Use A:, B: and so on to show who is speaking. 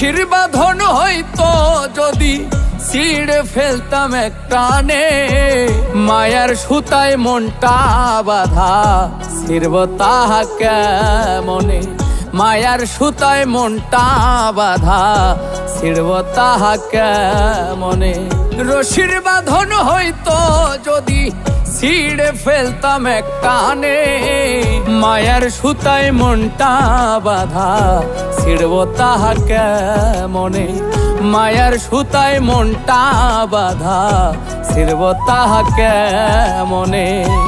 A: রশির বাঁধন হইতো যদি ছিঁড়ে ফেলতাম এক টানে, মায়ার সুতায় মনটা বাঁধা ছিড়ব তাহা কেমনে, মায়ার সুতায় মনটা বাঁধা ছিড়ব তাহা কেমনে। রশির বাঁধন হইতো যদি ছিঁড়ে ফেলতাম এক টানে, মায়ার সুতায় মনটা বাঁধা ছিড়ব তাহা কেমনে, মায়ার সুতায় মনটা বাঁধা ছিড়ব তাহা কেমনে।